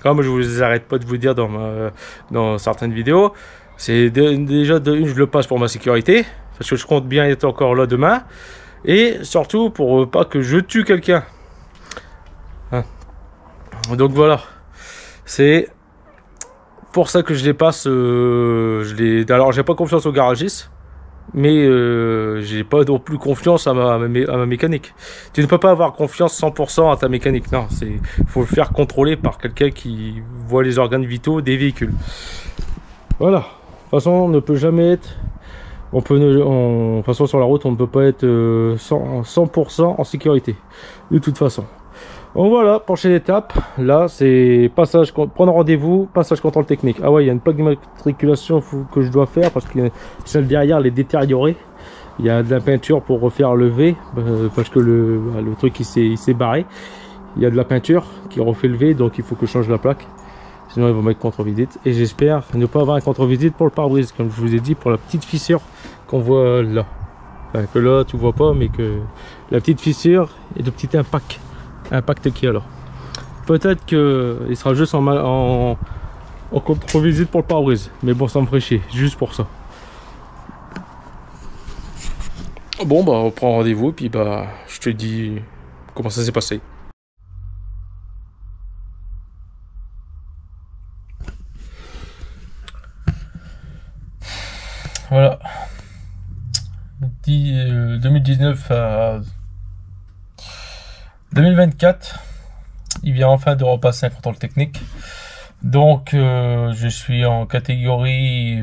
Comme je vous arrête pas de vous dire dans certaines vidéos. C'est déjà de une, je le passe pour ma sécurité. Parce que je compte bien être encore là demain. Et surtout pour pas que je tue quelqu'un. Hein. Donc voilà. C'est pour ça que je les passe. Alors j'ai pas confiance au garagiste. Mais j'ai pas non plus confiance à ma mécanique. Tu ne peux pas avoir confiance 100% à ta mécanique. Non, faut le faire contrôler par quelqu'un qui voit les organes vitaux des véhicules. Voilà. De toute façon, on ne peut jamais être... de toute façon, sur la route, on ne peut pas être 100% en sécurité. De toute façon. Donc voilà, prochaine étape. Là, c'est passage, prendre rendez-vous, passage contrôle technique. Ah ouais, il y a une plaque d'immatriculation que je dois faire parce que celle derrière, elle est détériorée. Il y a de la peinture pour refaire le V parce que le truc il s'est barré. Il y a de la peinture qui refait le V, donc il faut que je change la plaque. Sinon, ils vont mettre contre-visite. Et j'espère ne pas avoir un contre-visite pour le pare-brise, comme je vous ai dit, pour la petite fissure qu'on voit là. Enfin, que là, tu vois pas, mais que la petite fissure et le petit impact qu'il y a là. Peut-être qu'il sera juste en contre-visite pour le pare-brise. Mais bon, ça me ferait chier, juste pour ça. Bon, bah, on prend rendez-vous, puis bah, je te dis comment ça s'est passé. Voilà. 2019 à 2024, il vient enfin de repasser un contrôle technique. Donc je suis en catégorie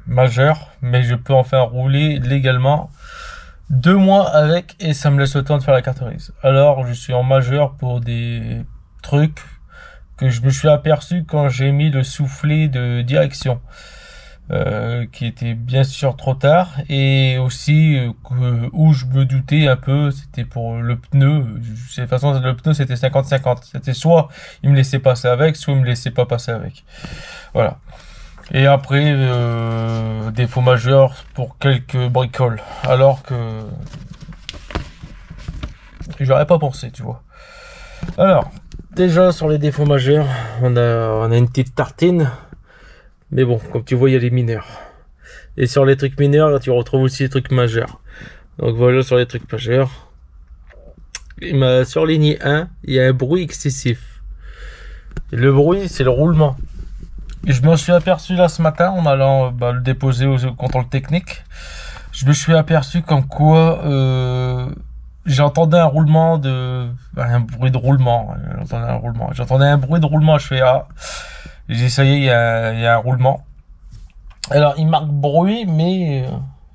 majeure, mais je peux enfin rouler légalement 2 mois avec et ça me laisse le temps de faire la carte grise. Alors je suis en majeur pour des trucs que je me suis aperçu quand j'ai mis le soufflet de direction. Qui était bien sûr trop tard, et aussi où je me doutais un peu, c'était pour le pneu. De toute façon, le pneu c'était 50-50, c'était soit il me laissait passer avec, soit il me laissait pas passer avec. Voilà. Et après défaut majeur pour quelques bricoles, alors que j'aurais pas pensé, tu vois. Alors déjà sur les défauts majeurs, on a une petite tartine. Mais bon, comme tu vois, il y a les mineurs. Et sur les trucs mineurs, là, tu retrouves aussi les trucs majeurs. Donc voilà, sur les trucs majeurs. Sur ligne 1, il y a un bruit excessif. Et le bruit, c'est le roulement. Et je me suis aperçu là ce matin, en allant le déposer au contrôle technique. Je me suis aperçu comme quoi j'entendais un roulement un bruit de roulement. J'entendais un bruit de roulement. Je fais j'ai essayé, il y a un roulement. Alors il marque bruit, mais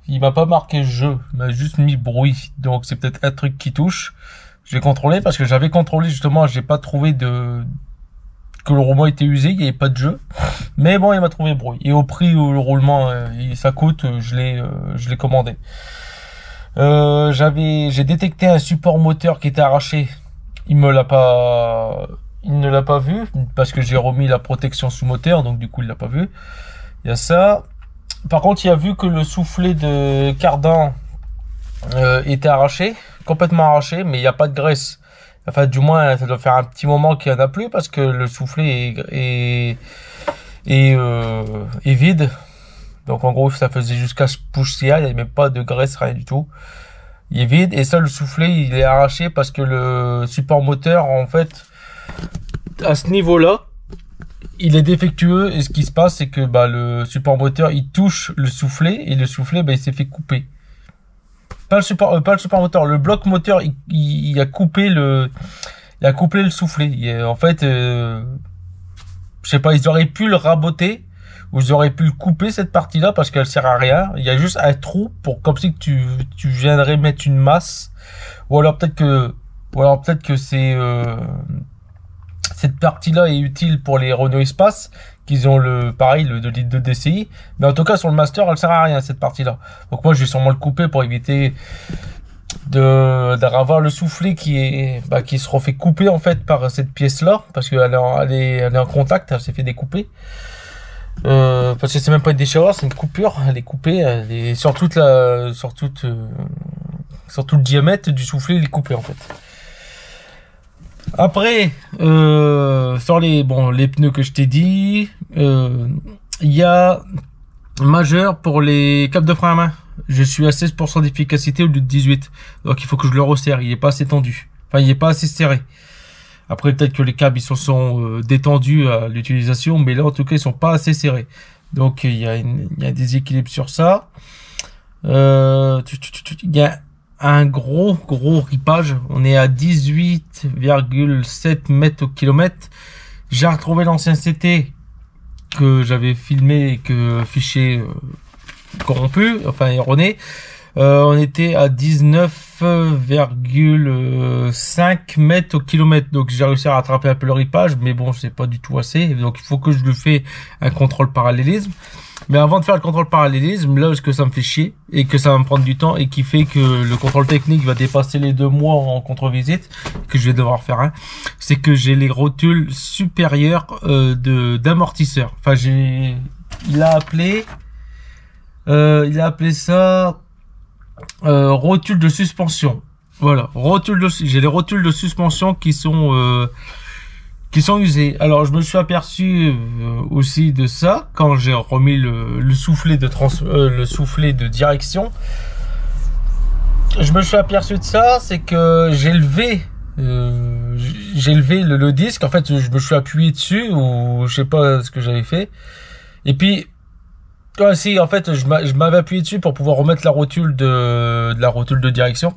il m'a pas marqué jeu, il m'a juste mis bruit. Donc c'est peut-être un truc qui touche. J'ai contrôlé parce que j'avais contrôlé justement, j'ai pas trouvé que le roulement était usé, il n'y avait pas de jeu. Mais bon, il m'a trouvé bruit. Et au prix où le roulement ça coûte, je l'ai commandé. J'ai détecté un support moteur qui était arraché. Il ne l'a pas vu parce que j'ai remis la protection sous moteur, donc du coup il l'a pas vu. Il y a ça. Par contre, il a vu que le soufflet de cardan était arraché, complètement arraché, mais il n'y a pas de graisse. Enfin, du moins, ça doit faire un petit moment qu'il n'y en a plus parce que le soufflet est vide. Donc, en gros, ça faisait jusqu'à ce poussière. Il n'y avait même pas de graisse, rien du tout. Il est vide. Et ça, le soufflet, il est arraché parce que le support moteur, en fait, à ce niveau-là, il est défectueux. Et ce qui se passe, c'est que le support moteur, il touche le soufflet. Et le soufflet, il s'est fait couper. Pas le support moteur, le bloc moteur, il a coupé le soufflet. En fait, je sais pas, ils auraient pu le raboter ou ils auraient pu le couper cette partie-là parce qu'elle sert à rien. Il y a juste un trou pour comme si tu viendrais mettre une masse, ou alors peut-être que c'est cette partie-là est utile pour les Renault Espace, qu'ils ont le 2 litres de DCI, mais en tout cas sur le Master elle sert à rien cette partie-là. Donc moi je vais sûrement le couper pour éviter d'avoir le soufflet qui se refait couper en fait par cette pièce-là, parce qu'elle est en contact, elle s'est fait découper. Parce que c'est même pas une déchirure, c'est une coupure, elle est coupée, elle est sur tout le diamètre du soufflet, il est coupé en fait. Après, sur les pneus que je t'ai dit, il y a majeur pour les câbles de frein à main. Je suis à 16% d'efficacité au lieu de 18. Donc il faut que je le resserre, il est pas assez tendu. Enfin, il est pas assez serré. Après, peut-être que les câbles, ils se sont détendus à l'utilisation, mais là, en tout cas, ils sont pas assez serrés. Donc, il y a un déséquilibre sur ça. Il y a un gros ripage. On est à 18,7 mètres au kilomètre. J'ai retrouvé l'ancien CT que j'avais filmé et que fichier corrompu, enfin erroné. On était à 19,5 mètres au kilomètre. Donc j'ai réussi à rattraper un peu le ripage, mais bon, c'est pas du tout assez. Donc il faut que je lui fasse un contrôle parallélisme. Mais avant de faire le contrôle parallélisme, là, ce que ça me fait chier et que ça va me prendre du temps et qui fait que le contrôle technique va dépasser les 2 mois en contre-visite, que je vais devoir faire un, c'est que j'ai les rotules supérieures d'amortisseur. Enfin, il a appelé ça rotule de suspension. Voilà, j'ai les rotules de suspension qui sont usés. Alors je me suis aperçu aussi de ça quand j'ai remis le soufflet de direction. Je me suis aperçu de ça, c'est que j'ai levé le disque. En fait, je me suis appuyé dessus ou je sais pas ce que j'avais fait. Et puis si, en fait, je m'avais appuyé dessus pour pouvoir remettre la rotule de direction.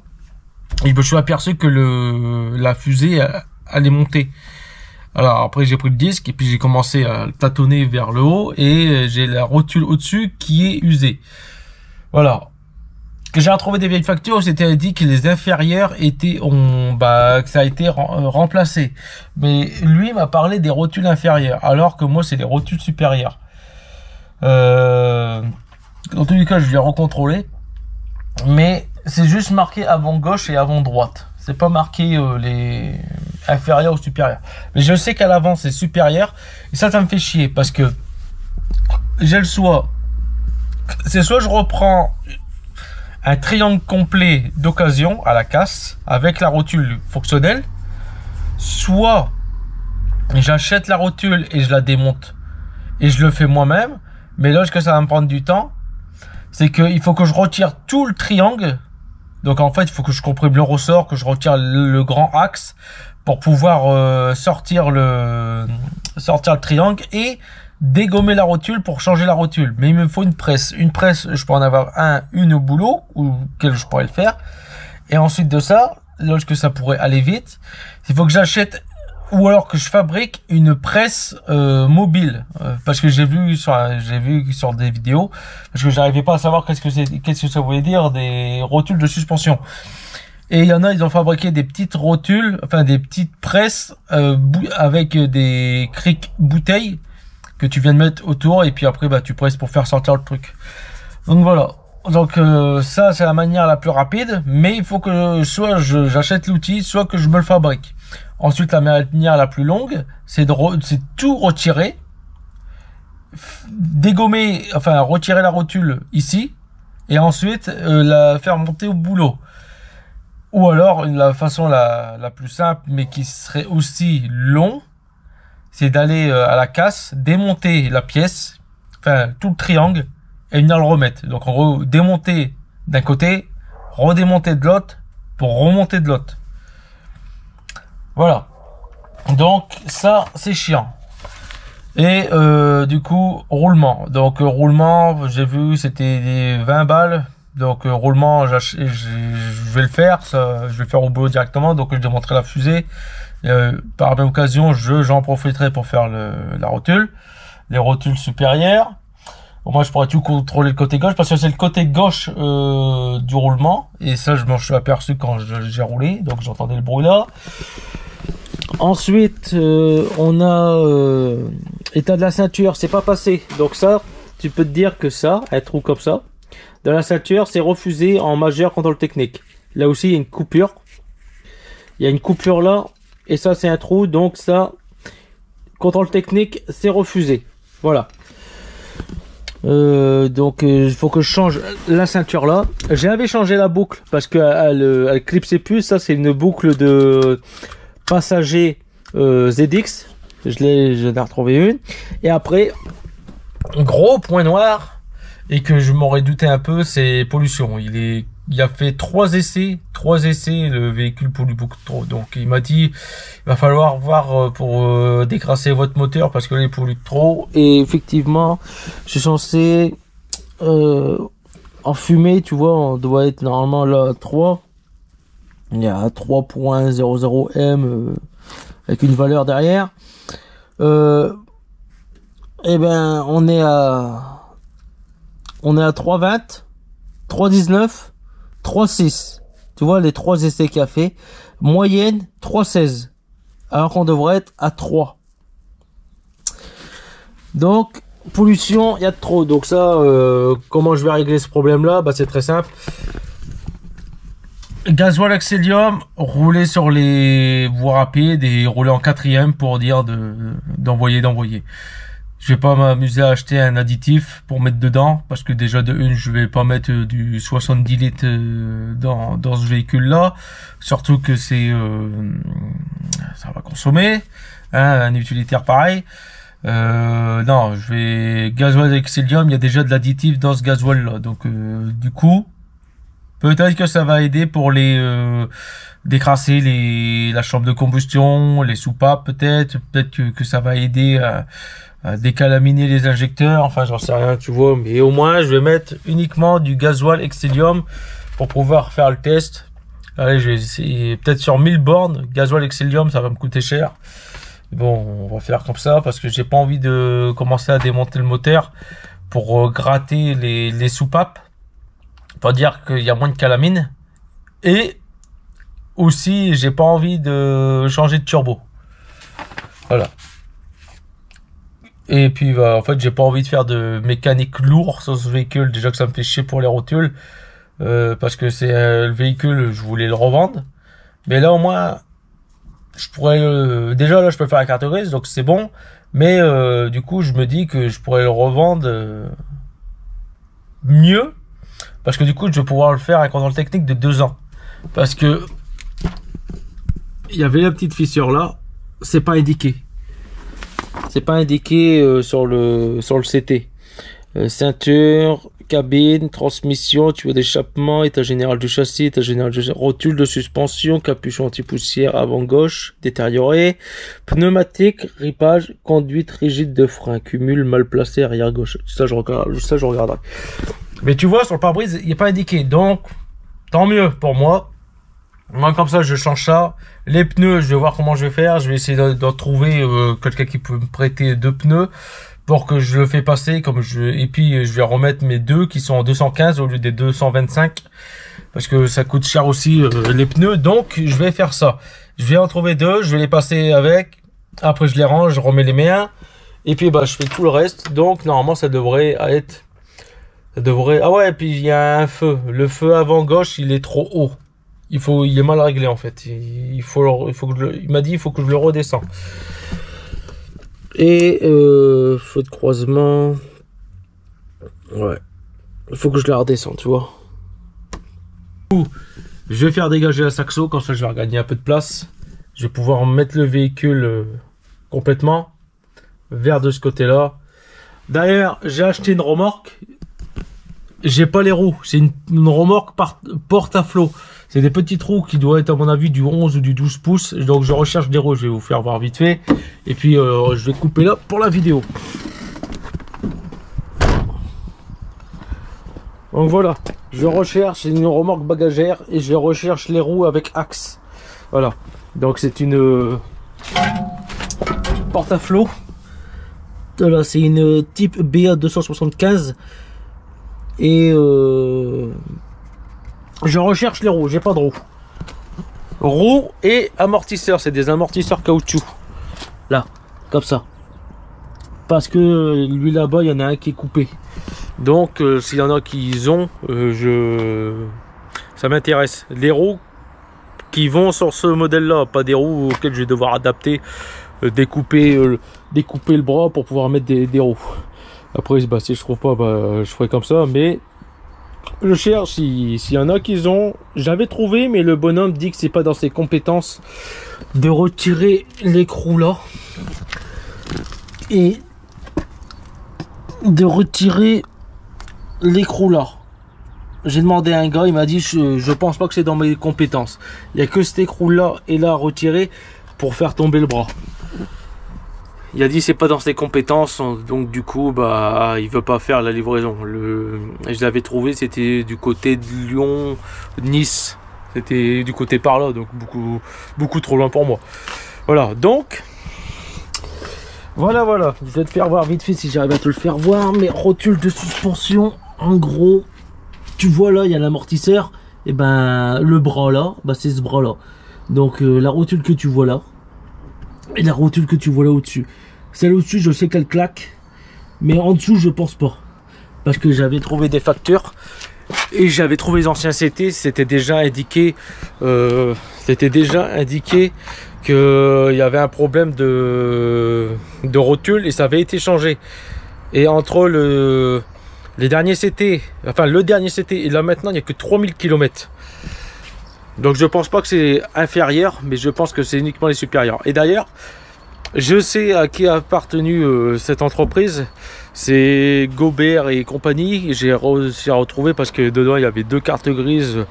Et je me suis aperçu que la fusée allait monter. Alors après j'ai pris le disque et puis j'ai commencé à tâtonner vers le haut et j'ai la rotule au-dessus qui est usée. Voilà. Que j'ai retrouvé des vieilles factures où c'était dit que les inférieurs que ça a été remplacé. Mais lui m'a parlé des rotules inférieures alors que moi c'est les rotules supérieures. Dans tous les cas je l'ai recontrôlé. Mais c'est juste marqué avant gauche et avant droite. C'est pas marqué les inférieurs ou supérieurs. Mais je sais qu'à l'avant c'est supérieur. Et ça me fait chier parce que j'ai le choix. C'est soit je reprends un triangle complet d'occasion à la casse avec la rotule fonctionnelle, soit j'achète la rotule et je la démonte et je le fais moi-même. Mais là, ce que ça va me prendre du temps, c'est qu'il faut que je retire tout le triangle. Donc en fait, il faut que je comprime le ressort, que je retire le grand axe pour pouvoir sortir le triangle et dégommer la rotule pour changer la rotule. Mais il me faut une presse. Une presse, je peux en avoir une au boulot, ou quelle je pourrais le faire. Et ensuite de ça, lorsque ça pourrait aller vite, il faut que j'achète ou alors que je fabrique une presse mobile, parce que j'ai vu sur des vidéos, parce que j'arrivais pas à savoir qu'est-ce que ça voulait dire des rotules de suspension. Et il y en a, ils ont fabriqué des petites rotules, enfin des petites presses avec des crics bouteilles que tu viens de mettre autour et puis après tu presses pour faire sortir le truc. Donc voilà. Donc ça c'est la manière la plus rapide, mais il faut que soit j'achète l'outil, soit que je me le fabrique. Ensuite la manière la plus longue, c'est tout retirer, dégommer, enfin retirer la rotule ici, et ensuite la faire monter au boulot. Ou alors, la façon la plus simple, mais qui serait aussi long, c'est d'aller à la casse, démonter la pièce, enfin tout le triangle, et venir le remettre. Donc en gros, démonter d'un côté, redémonter de l'autre, pour remonter de l'autre. Voilà. Donc ça, c'est chiant. Et du coup, roulement. Donc roulement, j'ai vu, c'était des 20 balles. Donc roulement, je vais le faire, ça, je vais le faire au boulot directement. Donc je démonterai la fusée. Par la même occasion, j'en profiterai pour faire la rotule, les rotules supérieures. Bon, moi, je pourrais tout contrôler le côté gauche parce que c'est le côté gauche du roulement. Et ça, je m'en suis aperçu quand j'ai roulé, donc j'entendais le bruit là. Ensuite, on a état de la ceinture, c'est pas passé. Donc ça, tu peux te dire que ça, un trou comme ça, dans la ceinture, c'est refusé en majeur contrôle technique. Là aussi, il y a une coupure. Il y a une coupure là, et ça, c'est un trou. Donc ça, contrôle technique, c'est refusé. Voilà. Donc il faut que je change la ceinture là. J'avais changé la boucle parce que elle clipsait plus. Ça, c'est une boucle de passager ZX. J'en ai retrouvé une. Et après, gros point noir, et que je m'aurais douté un peu, c'est pollution. Il a fait 3 essais, le véhicule pollue beaucoup trop. Donc il m'a dit, il va falloir voir pour décrasser votre moteur parce que il pollue trop. Et effectivement, je suis censé en fumée, tu vois, on doit être normalement là à 3. Il y a 3.00 M avec une valeur derrière. Eh ben, on est à 3.20, 3.19, 3.6. Tu vois les 3 essais qu'il a fait. Moyenne 3.16. Alors qu'on devrait être à 3. Donc, pollution, il y a de trop. Donc ça, comment je vais régler ce problème-là? Bah, c'est très simple. Gasoil Accelium, rouler sur les voies rapides et rouler en 4e pour dire d'envoyer. Je vais pas m'amuser à acheter un additif pour mettre dedans parce que déjà de une, je vais pas mettre du 70 litres dans ce véhicule-là. Surtout que ça va consommer, hein, un utilitaire pareil. Non, je vais gasoil Accelium, il y a déjà de l'additif dans ce gasoil-là, donc du coup. Peut-être que ça va aider pour décrasser la chambre de combustion, les soupapes peut-être que ça va aider à décalaminer les injecteurs, enfin j'en sais rien, tu vois, mais au moins je vais mettre uniquement du gasoil Accelium pour pouvoir faire le test. Allez, je vais essayer peut-être sur 1000 bornes, gasoil Accelium, ça va me coûter cher. Bon, on va faire comme ça parce que j'ai pas envie de commencer à démonter le moteur pour gratter les soupapes. Pour dire qu'il y a moins de calamine. Et aussi, j'ai pas envie de changer de turbo. Voilà. Et puis, bah, en fait, j'ai pas envie de faire de mécanique lourde sur ce véhicule. Déjà que ça me fait chier pour les rotules. Parce que c'est le véhicule, je voulais le revendre. Mais là, au moins, je pourrais... déjà, là, je peux faire la carte grise, donc c'est bon. Mais du coup, je me dis que je pourrais le revendre mieux. Parce que du coup, je vais pouvoir le faire avec un contrôle technique de 2 ans. Parce que il y avait la petite fissure là, c'est pas indiqué. C'est pas indiqué sur le CT. Ceinture, cabine, transmission, tuyau d'échappement, état général du châssis, état général du rotule de suspension, capuchon anti-poussière avant gauche, détérioré, pneumatique, ripage, conduite rigide de frein, cumul mal placé arrière gauche. Ça je regarderai. Mais tu vois, sur le pare-brise, il n'est pas indiqué. Donc, tant mieux pour moi. Moi, comme ça, je change ça. Les pneus, je vais voir comment je vais faire. Je vais essayer de trouver quelqu'un qui peut me prêter 2 pneus pour que je le fais passer. Et puis, je vais remettre mes 2 qui sont en 215 au lieu des 225. Parce que ça coûte cher aussi les pneus. Donc, je vais faire ça. Je vais en trouver 2. Je vais les passer avec. Après, je les range. Je remets les miens. Et puis, bah, je fais tout le reste. Donc, normalement, ça devrait être... Ah ouais, et puis il y a un feu. Le feu avant gauche, il est trop haut. Il est mal réglé en fait. Il m'a dit, il faut que je le redescende. Et feu de croisement. Ouais. Il faut que je la redescende, tu vois. Je vais faire dégager la Saxo, comme ça je vais regagner un peu de place. Je vais pouvoir mettre le véhicule complètement vers de ce côté-là. D'ailleurs, j'ai acheté une remorque. J'ai pas les roues, c'est une remorque porte à flot. C'est des petites roues qui doivent être à mon avis du 11 ou du 12 pouces. Donc je recherche des roues, je vais vous faire voir vite fait. Et puis je vais couper là pour la vidéo. Donc voilà, je recherche une remorque bagagère et je recherche les roues avec axe. Voilà, donc c'est une porte à flot. Voilà, c'est une type BA 275. Et je recherche les roues, j'ai pas de roues. Roues et amortisseurs, c'est des amortisseurs caoutchouc. Là, comme ça. Parce que lui là-bas, il y en a un qui est coupé. Donc s'il y en a qui ont, ça m'intéresse. Les roues qui vont sur ce modèle-là, pas des roues auxquelles je vais devoir adapter, découper le bras pour pouvoir mettre des roues. Après, bah, si je trouve pas, bah, je ferai comme ça. Mais je cherche s'il y en a qui ont. J'avais trouvé, mais le bonhomme dit que c'est pas dans ses compétences de retirer l'écrou là et de retirer l'écrou là. J'ai demandé à un gars, il m'a dit je pense pas que c'est dans mes compétences. Il y a que cet écrou là et là à retirer pour faire tomber le bras. Il a dit c'est pas dans ses compétences, donc du coup bah il veut pas faire la livraison. Je l'avais trouvé, c'était du côté de Lyon, Nice, c'était du côté par là, donc beaucoup trop loin pour moi. Voilà, donc voilà, je vais te faire voir vite fait si j'arrive à te le faire voir. Mes rotules de suspension, en gros, tu vois là il y a l'amortisseur, et ben le bras là, bah c'est ce bras là. Donc la rotule que tu vois là et la rotule que tu vois là au-dessus. Celle au-dessus, je sais qu'elle claque, mais en dessous, je pense pas. Parce que j'avais trouvé des factures et j'avais trouvé les anciens CT, c'était déjà indiqué qu'il y avait un problème de rotule et ça avait été changé. Et entre les derniers CT, enfin le dernier CT et là maintenant, il n'y a que 3000 km. Donc je pense pas que c'est inférieur, mais je pense que c'est uniquement les supérieurs. Et d'ailleurs, je sais à qui a appartenu cette entreprise, c'est Gobert et compagnie. J'ai réussi à retrouver parce que dedans il y avait 2 cartes grises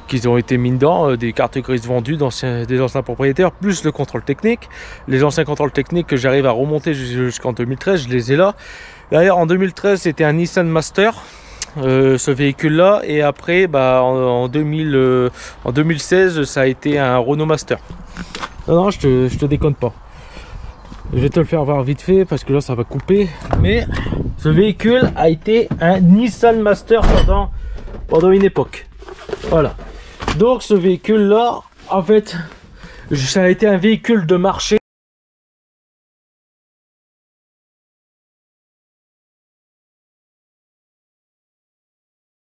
qui ont été mises dedans, des cartes grises vendues des anciens propriétaires, plus le contrôle technique. Les anciens contrôles techniques que j'arrive à remonter jusqu'en 2013, je les ai là. D'ailleurs en 2013 c'était un Nissan Master. Ce véhicule là, et après bah, en 2016 ça a été un Renault Master. Non, je te déconne pas. Je vais te le faire voir vite fait parce que là ça va couper. Mais ce véhicule a été un Nissan Master pendant une époque. Voilà. Donc ce véhicule là, en fait, ça a été un véhicule de marché.